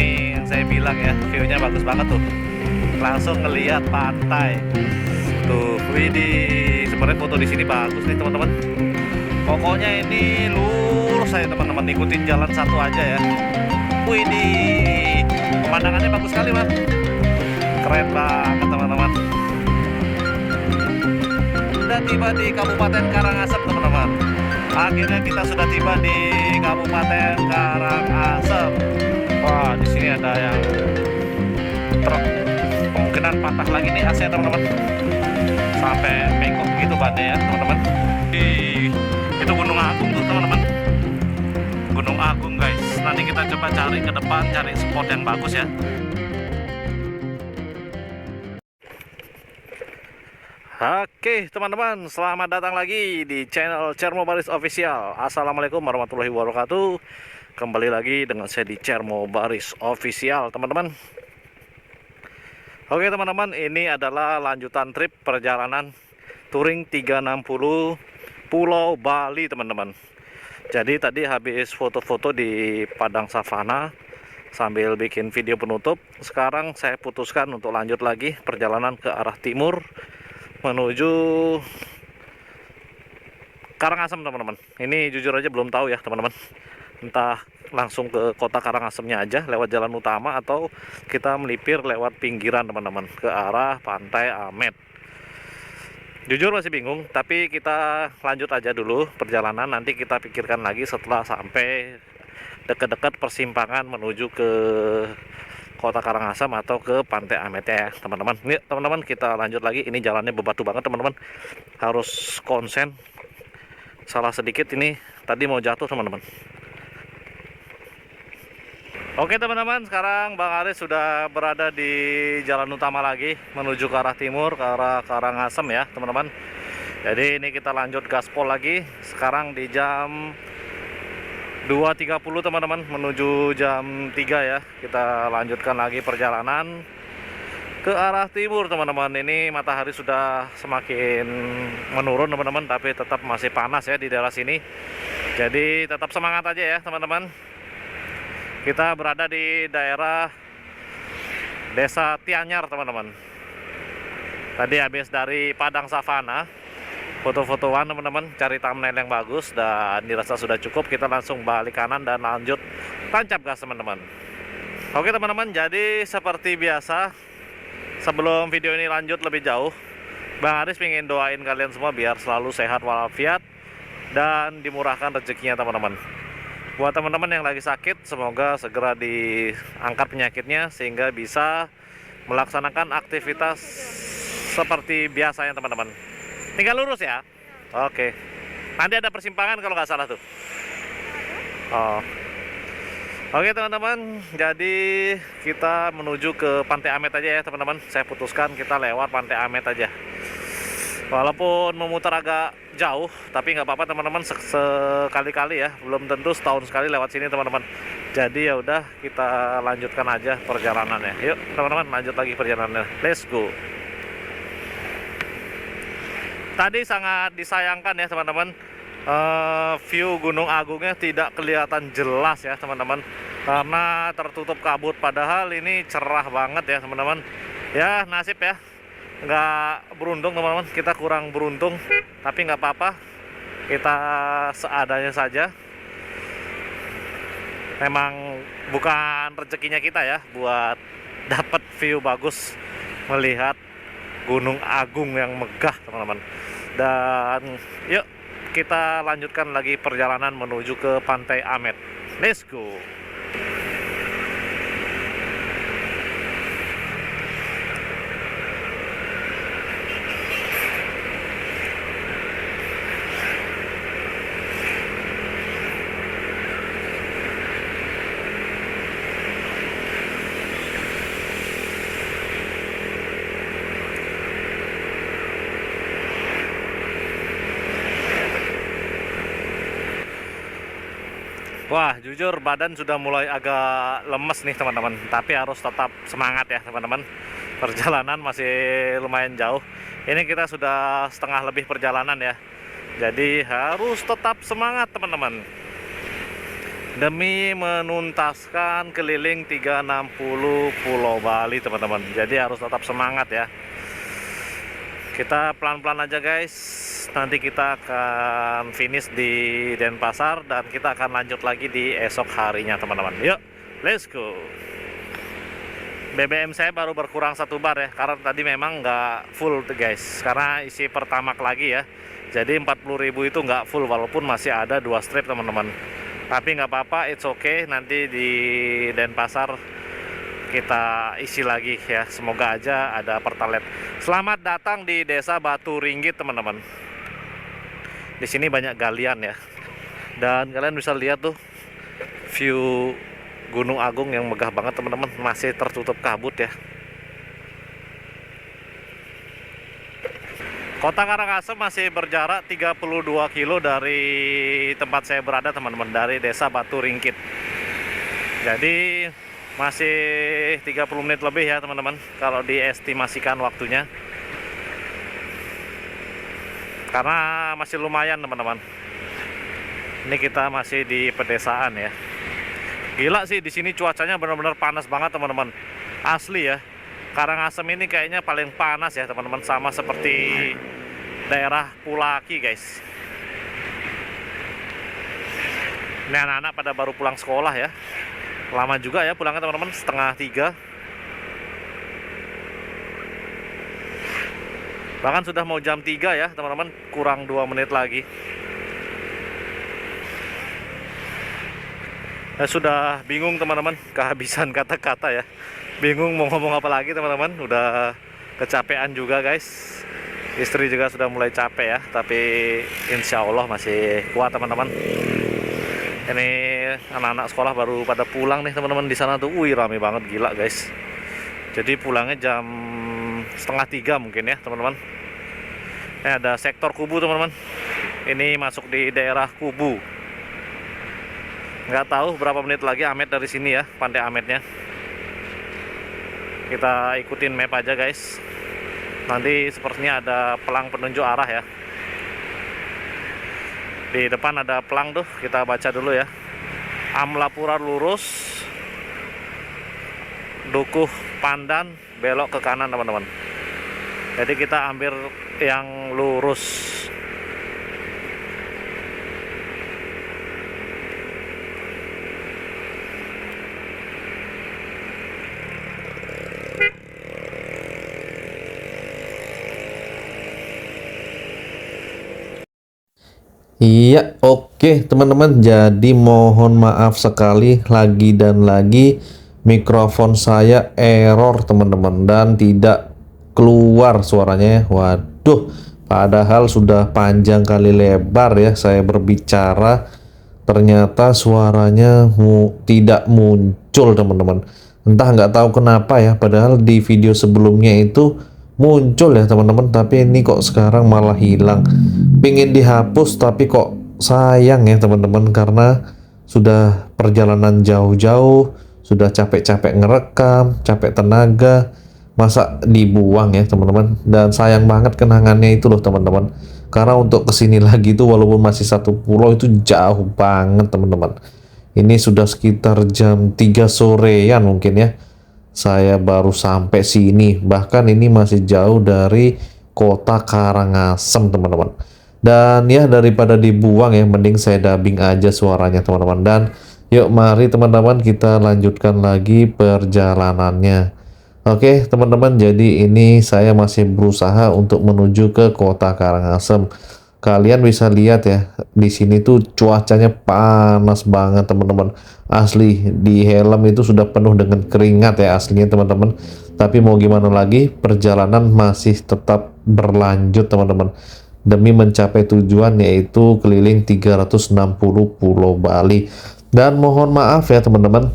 Ini yang saya bilang ya, view-nya bagus banget tuh. Langsung ngelihat pantai. Tuh, widih. Sebenarnya foto di sini bagus nih teman-teman. Pokoknya ini lurus saya teman-teman, ikutin jalan satu aja ya. Widih. Pemandangannya bagus sekali, Mas. Keren banget teman-teman. Sudah tiba di Kabupaten Karangasem teman-teman. Akhirnya kita sudah tiba di Kabupaten Karangasem. Wah, di sini ada yang truk. Kemungkinan patah lagi nih AC teman-teman. Sampai bengkok gitu bannya ya teman-teman. Itu Gunung Agung tuh teman-teman. Gunung Agung guys. Nanti kita coba cari ke depan, cari spot yang bagus ya. Oke teman-teman, selamat datang lagi di channel Cermo Baris Official. Assalamualaikum warahmatullahi wabarakatuh. Kembali lagi dengan saya di Cermo Baris Official teman-teman. Oke teman-teman, ini adalah lanjutan trip perjalanan touring 360 Pulau Bali teman-teman. Jadi tadi habis foto-foto di Padang Savana sambil bikin video penutup. Sekarang saya putuskan untuk lanjut lagi perjalanan ke arah timur menuju Karangasem teman-teman. Ini jujur aja belum tahu ya teman-teman, entah langsung ke kota Karangasemnya aja lewat jalan utama atau kita melipir lewat pinggiran teman-teman ke arah Pantai Amet. Jujur masih bingung, tapi kita lanjut aja dulu perjalanan, nanti kita pikirkan lagi setelah sampai dekat-dekat persimpangan menuju ke kota Karangasem atau ke Pantai Amet ya teman-teman. Ini teman-teman kita lanjut lagi. Ini jalannya bebatu banget teman-teman, harus konsen. Salah sedikit ini tadi mau jatuh teman-teman. Oke teman-teman, sekarang Bang Aris sudah berada di jalan utama lagi menuju ke arah timur, ke arah Karangasem ya teman-teman. Jadi ini kita lanjut gaspol lagi. Sekarang di jam 2.30 teman-teman, menuju jam 3 ya. Kita lanjutkan lagi perjalanan ke arah timur teman-teman. Ini matahari sudah semakin menurun teman-teman, tapi tetap masih panas ya di daerah sini. Jadi tetap semangat aja ya teman-teman. Kita berada di daerah Desa Tianyar teman-teman. Tadi habis dari Padang Savana, foto-fotoan teman-teman, cari thumbnail yang bagus dan dirasa sudah cukup. Kita langsung balik kanan dan lanjut tancap gas teman-teman. Oke teman-teman, jadi seperti biasa sebelum video ini lanjut lebih jauh, Bang Aris ingin doain kalian semua biar selalu sehat walafiat dan dimurahkan rezekinya teman-teman. Buat teman-teman yang lagi sakit, semoga segera diangkat penyakitnya sehingga bisa melaksanakan aktivitas seperti biasanya teman-teman. Tinggal lurus ya. Oke. Nanti ada persimpangan kalau nggak salah tuh. Oh. Oke teman-teman, jadi kita menuju ke Pantai Amet aja ya teman-teman. Saya putuskan kita lewat Pantai Amet aja. Walaupun memutar agak jauh, tapi nggak apa-apa teman-teman, sekali-kali ya. Belum tentu setahun sekali lewat sini teman-teman. Jadi ya udah, kita lanjutkan aja perjalanannya. Yuk teman-teman, lanjut lagi perjalanannya. Let's go. Tadi sangat disayangkan ya teman-teman, view Gunung Agungnya tidak kelihatan jelas ya teman-teman, karena tertutup kabut. Padahal ini cerah banget ya teman-teman. Ya nasib ya, nggak beruntung teman-teman, kita kurang beruntung, tapi nggak apa-apa, kita seadanya saja. Memang bukan rezekinya kita ya buat dapat view bagus melihat Gunung Agung yang megah teman-teman. Dan yuk kita lanjutkan lagi perjalanan menuju ke Pantai Amet. Let's go. Wah, jujur badan sudah mulai agak lemes nih teman-teman, tapi harus tetap semangat ya teman-teman. Perjalanan masih lumayan jauh. Ini kita sudah setengah lebih perjalanan ya. Jadi harus tetap semangat teman-teman. demi menuntaskan keliling 360 Pulau Bali teman-teman. Jadi harus tetap semangat ya. Kita pelan-pelan aja guys. Nanti kita akan finish di Denpasar dan kita akan lanjut lagi di esok harinya teman-teman. Yuk, let's go. BBM saya baru berkurang 1 bar ya, karena tadi memang nggak full tuh guys, karena isi pertamax lagi ya. Jadi 40.000 itu nggak full, walaupun masih ada 2 strip teman-teman. Tapi nggak apa-apa, it's okay. Nanti di Denpasar kita isi lagi ya. Semoga aja ada pertalite. Selamat datang di Desa Batu Ringgit teman-teman. Di sini banyak galian ya. Dan kalian bisa lihat tuh view Gunung Agung yang megah banget teman-teman. Masih tertutup kabut ya. Kota Karangasem masih berjarak 32 kilo dari tempat saya berada teman-teman, dari Desa Batu Ringgit. Jadi masih 30 menit lebih ya teman-teman kalau diestimasikan waktunya. Karena masih lumayan teman-teman. Ini kita masih di pedesaan ya. Gila sih, di sini cuacanya benar-benar panas banget teman-teman. Asli ya. Karangasem ini kayaknya paling panas ya teman-teman, sama seperti daerah Pulaki guys. Ini anak-anak pada baru pulang sekolah ya. Lama juga ya pulangnya teman-teman, 2:30. Bahkan sudah mau jam 3 ya teman-teman, kurang 2 menit lagi. Saya sudah bingung teman-teman, kehabisan kata-kata ya. Bingung mau ngomong apa lagi teman-teman, udah kecapean juga guys. Istri juga sudah mulai capek ya, tapi insya Allah masih kuat teman-teman. Ini anak-anak sekolah baru pada pulang nih teman-teman di sana tuh. Wih, rame banget, gila guys. Jadi pulangnya jam 2:30 mungkin ya teman-teman. Ini ada sektor Kubu teman-teman. Ini masuk di daerah Kubu. Nggak tahu berapa menit lagi Amet dari sini ya, Pantai Ametnya. Kita ikutin map aja guys. Nanti sepertinya ada pelang penunjuk arah ya. Di depan ada pelang tuh, kita baca dulu ya. Amlapura lurus, Dukuh Pandan belok ke kanan teman-teman. Jadi kita ambil yang lurus. Iya, oke teman-teman. Jadi mohon maaf sekali lagi dan lagi mikrofon saya error teman-teman dan tidak keluar suaranya ya. Waduh, padahal sudah panjang kali lebar ya saya berbicara, ternyata suaranya tidak muncul teman-teman. Entah nggak tahu kenapa ya, padahal di video sebelumnya itu muncul ya teman-teman, tapi ini kok sekarang malah hilang. Pingin dihapus tapi kok sayang ya teman-teman, karena sudah perjalanan jauh-jauh, sudah capek-capek ngerekam, capek tenaga, masa dibuang ya teman-teman. Dan sayang banget kenangannya itu loh teman-teman, karena untuk kesini lagi tuh walaupun masih satu pulau itu jauh banget teman-teman. Ini sudah sekitar jam 3 sorean mungkin ya saya baru sampai sini, bahkan ini masih jauh dari kota Karangasem teman-teman. Dan ya daripada dibuang ya, mending saya dubbing aja suaranya teman-teman. Dan yuk mari teman-teman kita lanjutkan lagi perjalanannya. Oke teman-teman, jadi ini saya masih berusaha untuk menuju ke kota Karangasem. Kalian bisa lihat ya, di sini tuh cuacanya panas banget teman-teman. Asli di helm itu sudah penuh dengan keringat ya aslinya teman-teman. Tapi mau gimana lagi, perjalanan masih tetap berlanjut teman-teman, demi mencapai tujuan yaitu keliling 360 Pulau Bali. Dan mohon maaf ya teman-teman,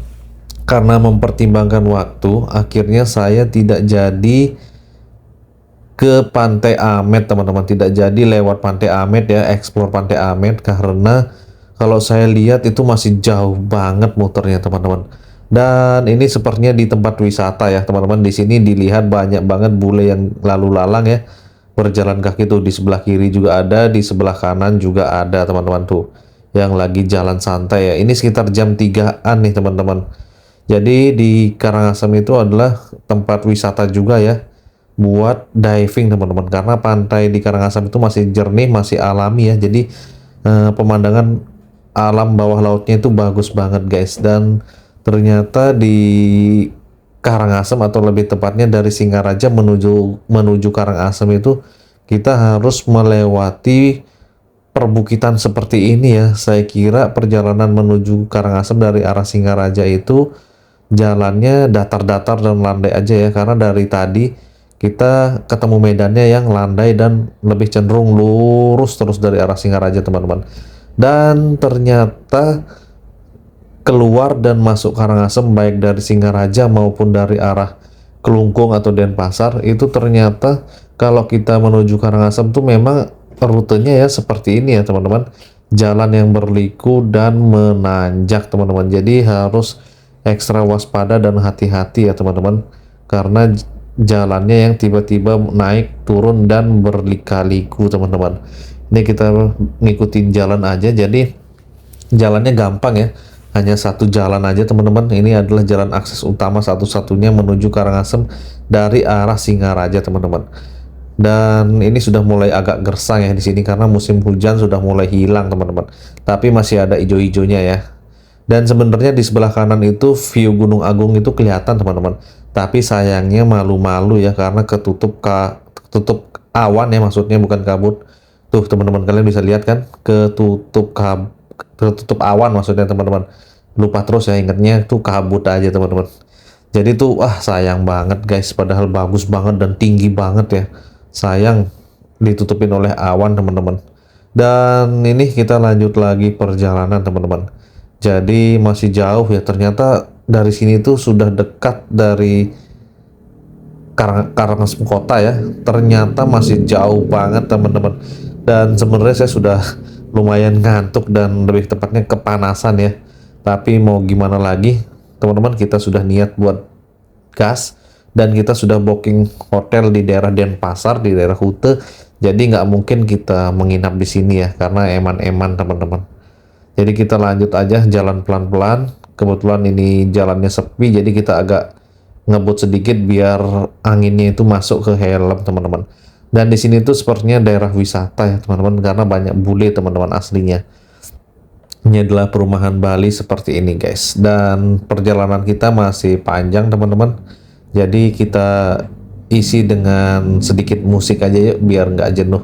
karena mempertimbangkan waktu, akhirnya saya tidak jadi ke Pantai Amet teman-teman, tidak jadi lewat Pantai Amet ya, explore Pantai Amet, karena kalau saya lihat itu masih jauh banget muternya teman-teman. Dan ini sepertinya di tempat wisata ya teman-teman. Di sini dilihat banyak banget bule yang lalu lalang ya, berjalan kaki tuh. Di sebelah kiri juga ada, di sebelah kanan juga ada teman-teman tuh. yang lagi jalan santai ya. Ini sekitar jam 3-an nih teman-teman. Jadi di Karangasem itu adalah tempat wisata juga ya buat diving teman-teman, karena pantai di Karangasem itu masih jernih, masih alami ya. Jadi pemandangan alam bawah lautnya itu bagus banget guys. Dan ternyata di Karangasem, atau lebih tepatnya dari Singaraja menuju Karangasem itu kita harus melewati perbukitan seperti ini ya. Saya kira perjalanan menuju Karangasem dari arah Singaraja itu jalannya datar-datar dan landai aja ya, karena dari tadi kita ketemu medannya yang landai dan lebih cenderung lurus terus dari arah Singaraja teman-teman. Dan ternyata keluar dan masuk Karangasem baik dari Singaraja maupun dari arah Kelungkung atau Denpasar itu ternyata kalau kita menuju Karangasem tuh memang rutenya ya seperti ini ya teman-teman, jalan yang berliku dan menanjak teman-teman. Jadi harus ekstra waspada dan hati-hati ya teman-teman, karena jalannya yang tiba-tiba naik turun dan berlika-liku teman-teman. Ini kita ngikutin jalan aja, jadi jalannya gampang ya, hanya satu jalan aja teman-teman. Ini adalah jalan akses utama satu-satunya menuju Karangasem dari arah Singaraja teman-teman. Dan ini sudah mulai agak gersang ya di sini karena musim hujan sudah mulai hilang teman-teman, tapi masih ada hijau-hijaunya ya. Dan sebenarnya di sebelah kanan itu view Gunung Agung itu kelihatan teman-teman, tapi sayangnya malu-malu ya karena ketutup awan ya, maksudnya bukan kabut. Tuh teman-teman, kalian bisa lihat kan, ketutup awan maksudnya teman-teman. Lupa terus ya ingetnya tuh kabut aja teman-teman. Jadi tuh sayang banget guys, padahal bagus banget dan tinggi banget ya. Sayang ditutupin oleh awan teman-teman. Dan ini kita lanjut lagi perjalanan teman-teman. Jadi masih jauh ya, ternyata dari sini tuh sudah dekat dari Karangasem kota ya. Ternyata masih jauh banget teman-teman. Dan sebenarnya saya sudah lumayan ngantuk dan lebih tepatnya kepanasan ya. Tapi mau gimana lagi teman-teman, kita sudah niat buat gas. Dan kita sudah booking hotel di daerah Denpasar, di daerah Kute. Jadi nggak mungkin kita menginap di sini ya, karena eman-eman teman-teman. Jadi kita lanjut aja jalan pelan-pelan. Kebetulan ini jalannya sepi, jadi kita agak ngebut sedikit biar anginnya itu masuk ke helm teman-teman. Dan di sini tuh sepertinya daerah wisata ya teman-teman, karena banyak bule teman-teman aslinya. Ini adalah perumahan Bali seperti ini guys. Dan perjalanan kita masih panjang teman-teman. Jadi kita isi dengan sedikit musik aja yuk biar nggak jenuh.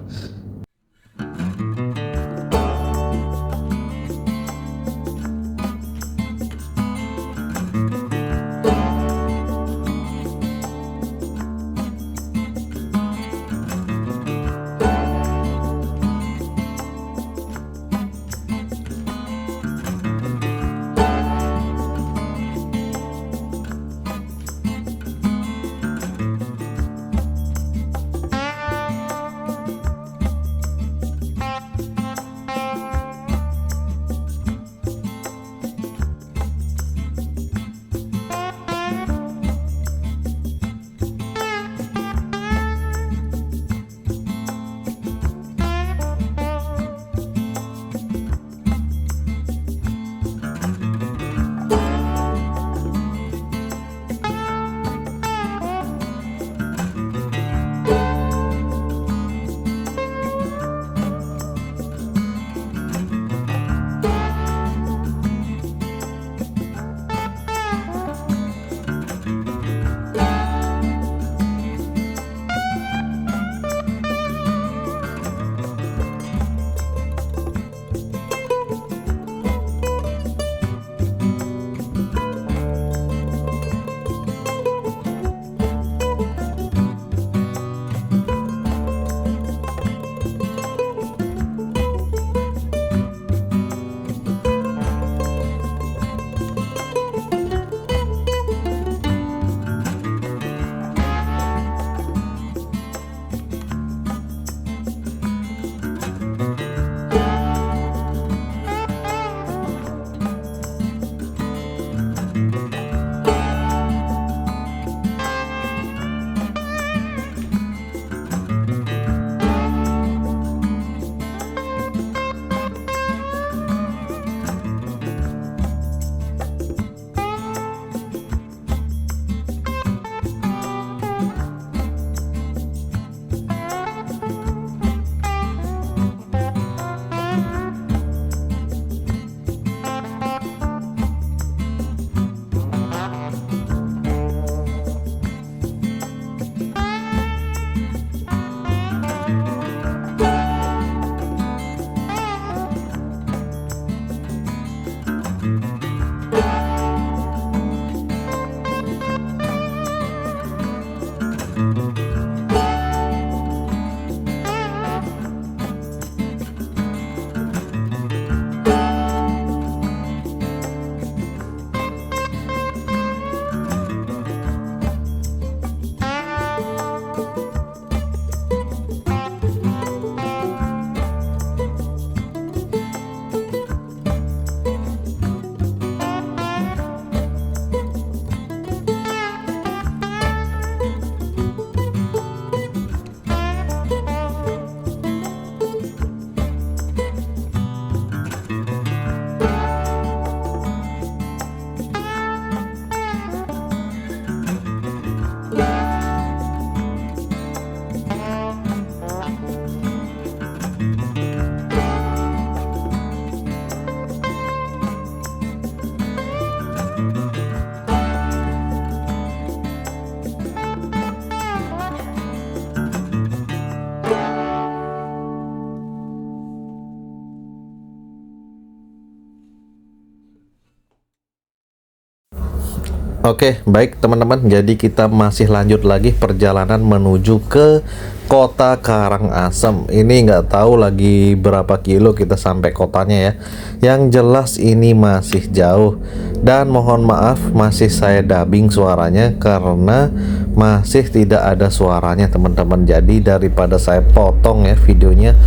Oke, baik teman-teman. Jadi kita masih lanjut lagi perjalanan menuju ke kota Karangasem. Ini nggak tahu lagi berapa kilo kita sampai kotanya ya. Yang jelas ini masih jauh. Dan mohon maaf masih saya dubbing suaranya karena masih tidak ada suaranya teman-teman. Jadi daripada saya potong ya videonya,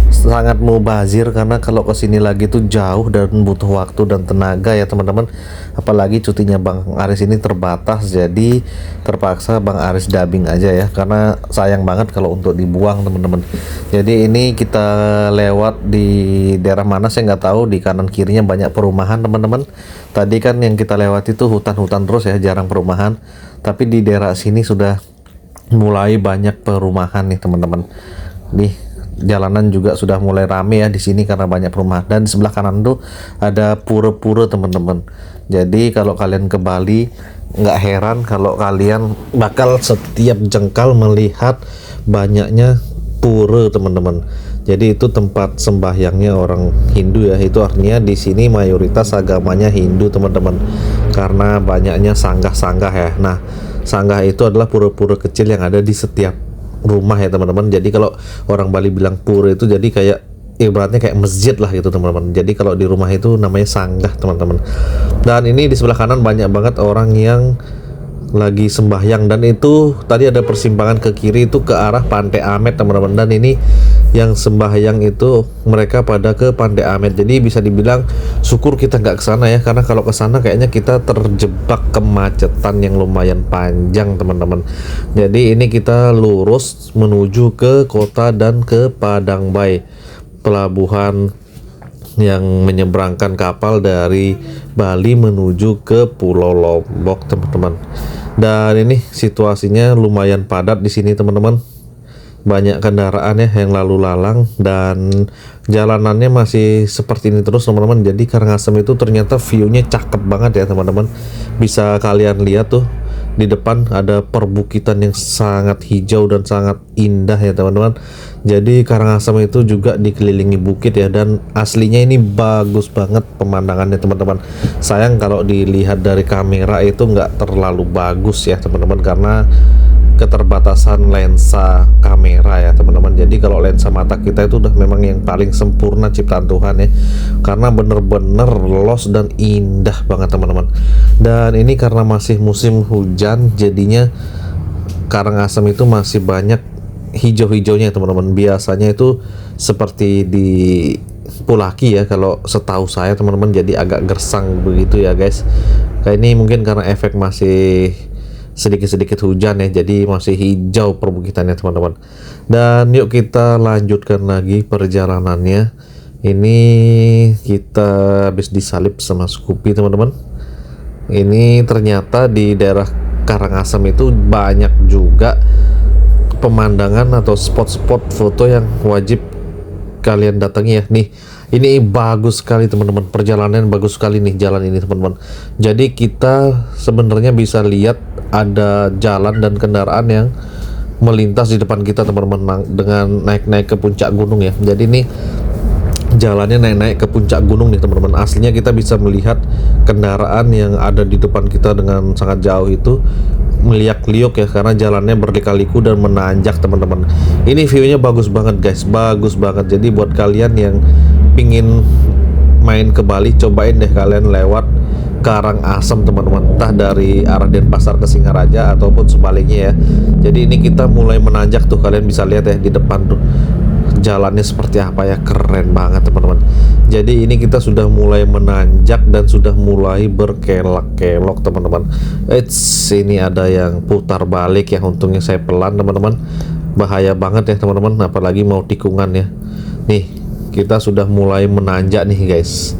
sangat mubazir karena kalau kesini lagi tuh jauh dan butuh waktu dan tenaga ya teman-teman. Apalagi cutinya Bang Aris ini terbatas, jadi terpaksa Bang Aris dubbing aja ya, karena sayang banget kalau untuk dibuang teman-teman. Jadi ini kita lewat di daerah mana saya nggak tahu, di kanan kirinya banyak perumahan teman-teman. Tadi kan yang kita lewati itu hutan-hutan terus ya, jarang perumahan, tapi di daerah sini sudah mulai banyak perumahan nih teman-teman. Nih jalanan juga sudah mulai rame ya di sini karena banyak perumahan, dan di sebelah kanan tuh ada pura-pura teman-teman. Jadi kalau kalian ke Bali nggak heran kalau kalian bakal setiap jengkal melihat banyaknya pura teman-teman. Jadi itu tempat sembahyangnya orang Hindu ya. Itu artinya di sini mayoritas agamanya Hindu teman-teman, karena banyaknya sanggah-sanggah ya. Nah, sanggah itu adalah pura-pura kecil yang ada di setiap rumah ya teman-teman. Jadi kalau orang Bali bilang pura itu jadi kayak ibaratnya kayak masjid lah gitu teman-teman. Jadi kalau di rumah itu namanya sanggah teman-teman. Dan ini di sebelah kanan banyak banget orang yang lagi sembahyang, dan itu tadi ada persimpangan ke kiri itu ke arah Pantai Amet teman-teman. Dan ini yang sembahyang itu mereka pada ke Pantai Amet. Jadi bisa dibilang syukur kita nggak ke sana ya, karena kalau ke sana kayaknya kita terjebak kemacetan yang lumayan panjang teman-teman. Jadi ini kita lurus menuju ke kota dan ke Padang Bay, pelabuhan yang menyeberangkan kapal dari Bali menuju ke Pulau Lombok teman-teman. Dan ini situasinya lumayan padat di sini teman-teman. Banyak kendaraan ya yang lalu lalang, dan jalanannya masih seperti ini terus teman-teman. Jadi Karangasem itu ternyata view-nya cakep banget ya teman-teman. Bisa kalian lihat tuh di depan ada perbukitan yang sangat hijau dan sangat indah ya teman-teman. Jadi Karangasem itu juga dikelilingi bukit ya, dan aslinya ini bagus banget pemandangannya teman-teman. Sayang kalau dilihat dari kamera itu nggak terlalu bagus ya teman-teman, karena keterbatasan lensa kamera ya teman-teman. Jadi kalau lensa mata kita itu udah memang yang paling sempurna ciptaan Tuhan ya, karena bener-bener los dan indah banget teman-teman. Dan ini karena masih musim hujan, jadinya Karangasem itu masih banyak hijau-hijaunya teman-teman. Biasanya itu seperti di Pulaki ya kalau setahu saya teman-teman, jadi agak gersang begitu ya guys. Kayak ini mungkin karena efek masih sedikit-sedikit hujan ya, jadi masih hijau perbukitannya teman-teman. Dan yuk kita lanjutkan lagi perjalanannya. Ini kita habis disalip sama Scoopy teman-teman. Ini ternyata di daerah Karangasem itu banyak juga pemandangan atau spot-spot foto yang wajib kalian datangi ya. Nih, ini bagus sekali teman-teman, perjalanan bagus sekali nih jalan ini teman-teman. Jadi kita sebenarnya bisa lihat ada jalan dan kendaraan yang melintas di depan kita teman-teman, dengan naik-naik ke puncak gunung ya. Jadi ini jalannya naik-naik ke puncak gunung nih teman-teman. Aslinya kita bisa melihat kendaraan yang ada di depan kita dengan sangat jauh itu meliak-liuk ya, karena jalannya berliku-liku dan menanjak teman-teman. Ini view-nya bagus banget guys, bagus banget. Jadi buat kalian yang pingin main ke Bali, cobain deh kalian lewat Karangasem teman-teman, entah dari arah Denpasar ke Singaraja ataupun sebaliknya ya. Jadi ini kita mulai menanjak tuh, kalian bisa lihat ya di depan tuh jalannya seperti apa ya, keren banget teman-teman. Jadi ini kita sudah mulai menanjak dan sudah mulai berkelok-kelok teman-teman. Ini ada yang putar balik ya, untungnya saya pelan teman-teman. Bahaya banget ya teman-teman, apalagi mau tikungan ya. Nih kita sudah mulai menanjak nih guys.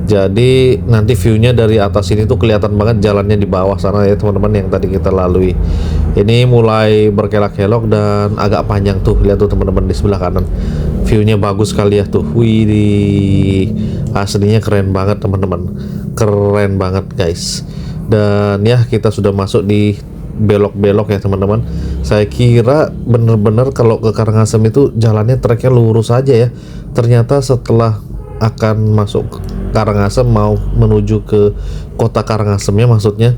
Jadi nanti view-nya dari atas ini tuh kelihatan banget jalannya di bawah sana ya teman-teman, yang tadi kita lalui. Ini mulai berkelok-kelok dan agak panjang tuh, lihat tuh teman-teman di sebelah kanan. View-nya bagus sekali ya tuh. Wih, aslinya keren banget teman-teman. Keren banget guys. Dan ya kita sudah masuk di belok-belok ya teman-teman. Saya kira bener-bener kalau ke Karangasem itu jalannya treknya lurus aja ya. Ternyata setelah akan masuk Karangasem mau menuju ke kota Karangasemnya maksudnya,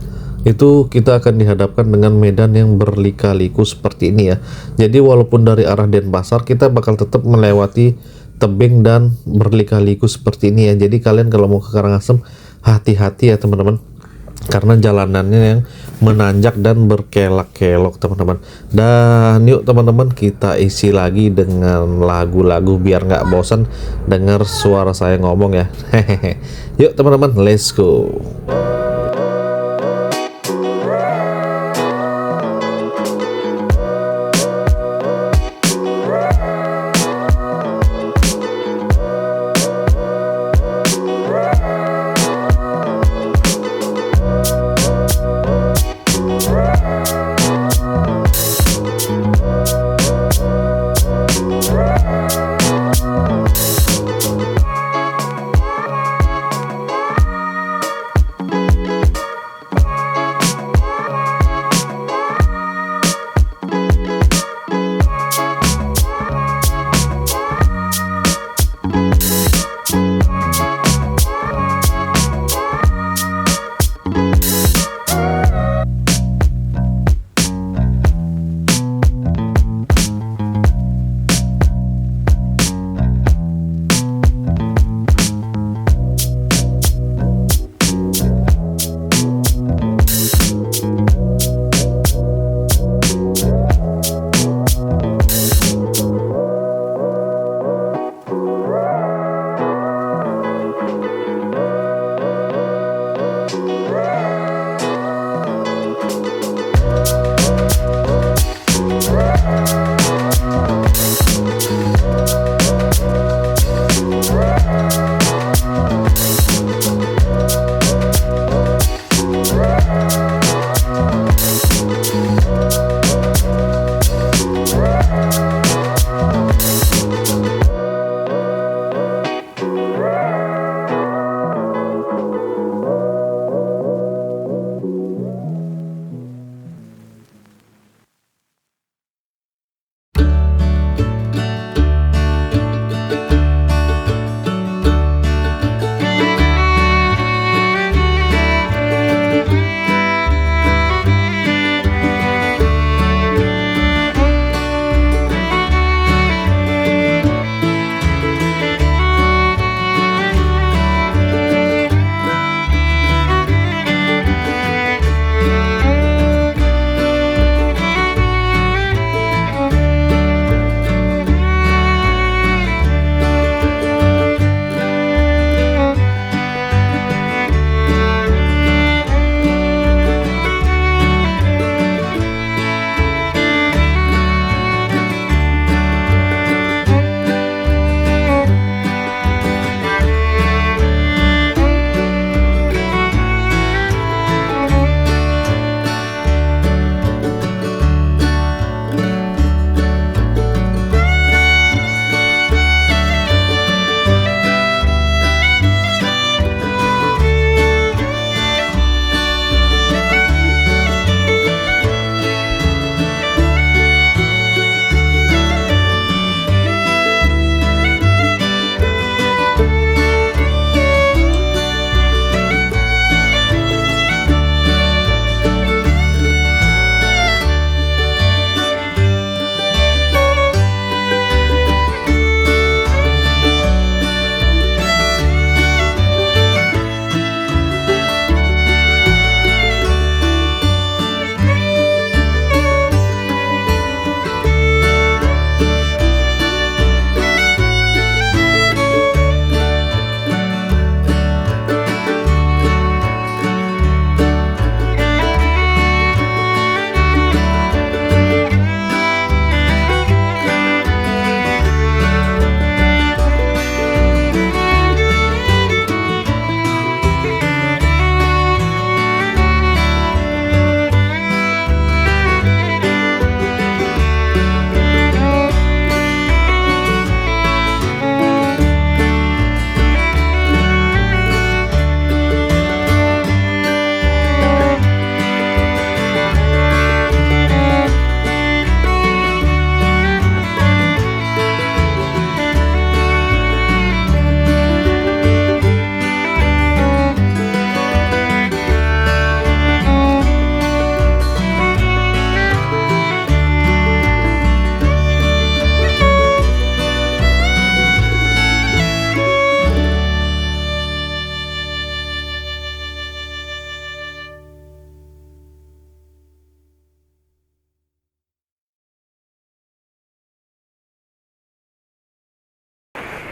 itu kita akan dihadapkan dengan medan yang berlika-liku seperti ini ya. Jadi walaupun dari arah Denpasar kita bakal tetap melewati tebing dan berlika-liku seperti ini ya. Jadi kalian kalau mau ke Karangasem hati-hati ya teman-teman, karena jalanannya yang menanjak dan berkelak-kelok teman-teman. Dan yuk teman-teman, kita isi lagi dengan lagu-lagu biar nggak bosan dengar suara saya ngomong ya. Hehehe. Yuk teman-teman, let's go.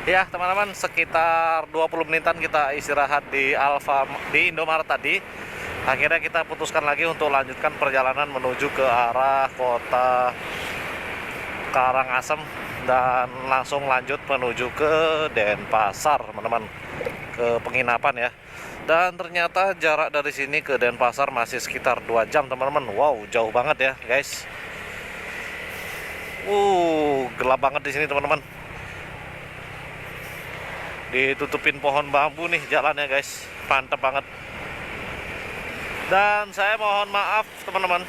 Ya teman-teman, sekitar 20 menitan kita istirahat di Indomaret tadi. Akhirnya kita putuskan lagi untuk lanjutkan perjalanan menuju ke arah kota Karangasem dan langsung lanjut menuju ke Denpasar, teman-teman, ke penginapan ya. Dan ternyata jarak dari sini ke Denpasar masih sekitar 2 jam, teman-teman. Wow, jauh banget ya, guys. Gelap banget di sini, teman-teman. Ditutupin pohon bambu nih jalannya, guys. Mantap banget. Dan saya mohon maaf, teman-teman.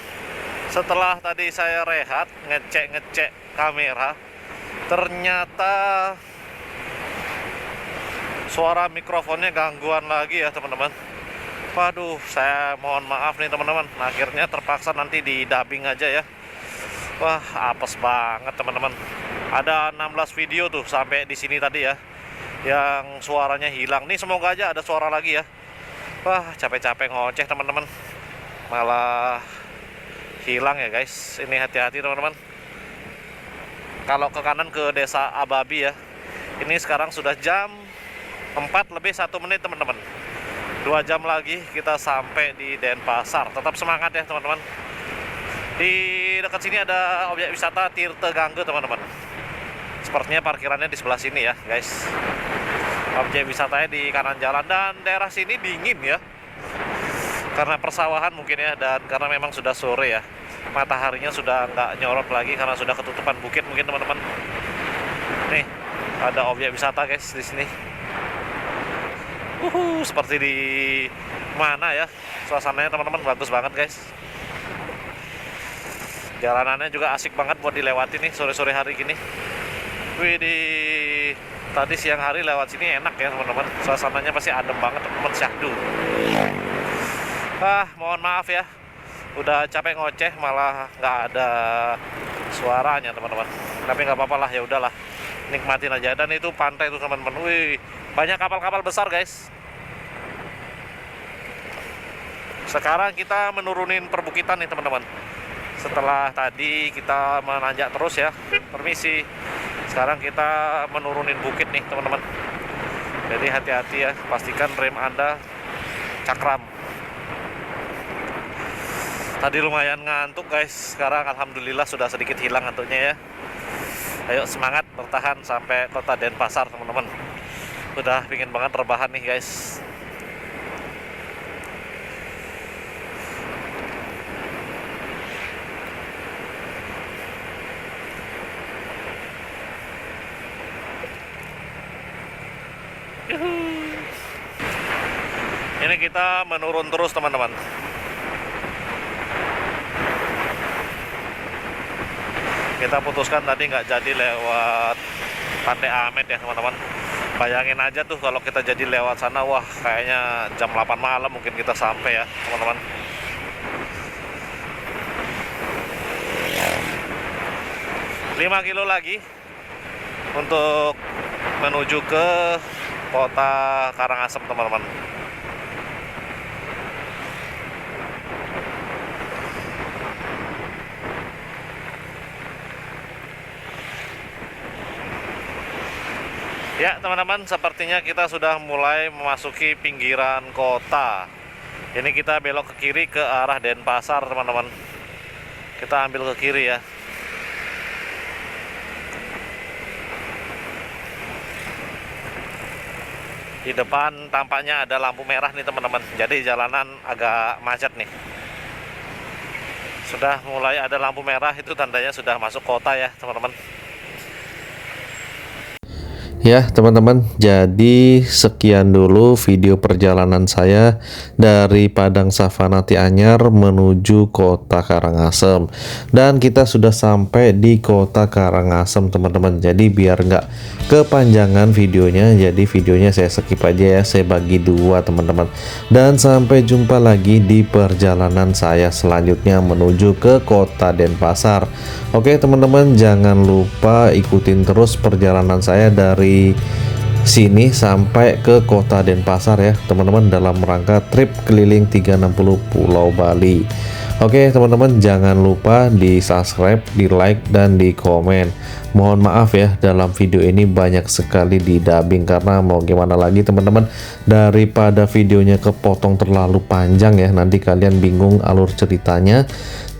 Setelah tadi saya rehat ngecek kamera, ternyata suara mikrofonnya gangguan lagi ya, teman-teman. Waduh, saya mohon maaf nih, teman-teman. Akhirnya terpaksa nanti di dubbing aja ya. Wah, apes banget, teman-teman. Ada 16 video tuh sampai di sini tadi ya, yang suaranya hilang. Nih semoga aja ada suara lagi ya. Wah, capek-capek ngoceh, teman-teman, malah hilang ya, guys. Ini hati-hati, teman-teman. Kalau ke kanan ke desa Ababi ya. Ini sekarang sudah jam 4 lebih 1 menit, teman-teman. 2 jam lagi kita sampai di Denpasar. Tetap semangat ya, teman-teman. Di dekat sini ada objek wisata Tirte Gangge, teman-teman. Sepertinya parkirannya di sebelah sini ya, guys. Objek wisatanya di kanan jalan, dan daerah sini dingin ya, karena persawahan mungkin ya, dan karena memang sudah sore ya, mataharinya sudah nggak nyorot lagi karena sudah ketutupan bukit mungkin, teman-teman. Nih ada objek wisata, guys, di sini. Seperti di mana ya suasananya, teman-teman. Bagus banget, guys. Jalanannya juga asik banget buat dilewati nih sore-sore hari gini. Widih, tadi siang hari lewat sini enak ya, teman-teman. Suasananya pasti adem banget, teman-teman. Syahdu. Mohon maaf ya, udah capek ngoceh malah nggak ada suaranya, teman-teman. Tapi nggak apa-apa lah, ya udahlah, nikmatin aja. Dan itu pantai tuh, teman-teman. Wih, banyak kapal-kapal besar, guys. Sekarang kita menurunin perbukitan nih, teman-teman. Setelah tadi kita menanjak terus ya, permisi. Sekarang kita menurunin bukit nih, teman-teman. Jadi hati-hati ya, pastikan rem Anda cakram. Tadi lumayan ngantuk, guys. Sekarang alhamdulillah sudah sedikit hilang ngantuknya ya. Ayo semangat bertahan sampai kota Denpasar, teman-teman. Udah pingin banget rebahan nih, guys. Ini kita menurun terus, teman-teman. Kita putuskan tadi nggak jadi lewat Pantai Amet ya, teman-teman. Bayangin aja tuh kalau kita jadi lewat sana, wah kayaknya jam 8 malam mungkin kita sampai ya, teman-teman. Lima kilo lagi untuk menuju ke kota Karangasem, teman-teman. Ya, teman-teman, sepertinya kita sudah mulai memasuki pinggiran kota. Ini kita belok ke kiri ke arah Denpasar, teman-teman. Kita ambil ke kiri ya. Di depan tampaknya ada lampu merah nih, teman-teman. Jadi jalanan agak macet nih. Sudah mulai ada lampu merah, itu tandanya sudah masuk kota ya, teman-teman. Ya teman-teman, jadi sekian dulu video perjalanan saya dari Padang Savana Tianyar menuju kota Karangasem. Dan kita sudah sampai di kota Karangasem, teman-teman. Jadi biar nggak kepanjangan videonya, jadi videonya saya skip aja ya, saya bagi dua, teman-teman. Dan sampai jumpa lagi di perjalanan saya selanjutnya menuju ke kota Denpasar. Oke teman-teman, jangan lupa ikutin terus perjalanan saya dari sini sampai ke kota Denpasar ya teman-teman, dalam rangka trip keliling 360 Pulau Bali. Oke teman-teman, jangan lupa di subscribe, di like, dan di komen. Mohon maaf ya, dalam video ini banyak sekali di dubbing karena mau gimana lagi teman-teman, daripada videonya kepotong terlalu panjang ya, nanti kalian bingung alur ceritanya.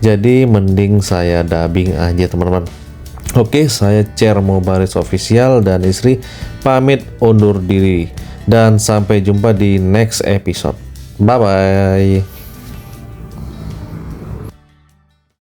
Jadi mending saya dubbing aja teman-teman. Oke, saya Cher Mobaris Official dan istri pamit undur diri, dan sampai jumpa di next episode. Bye bye.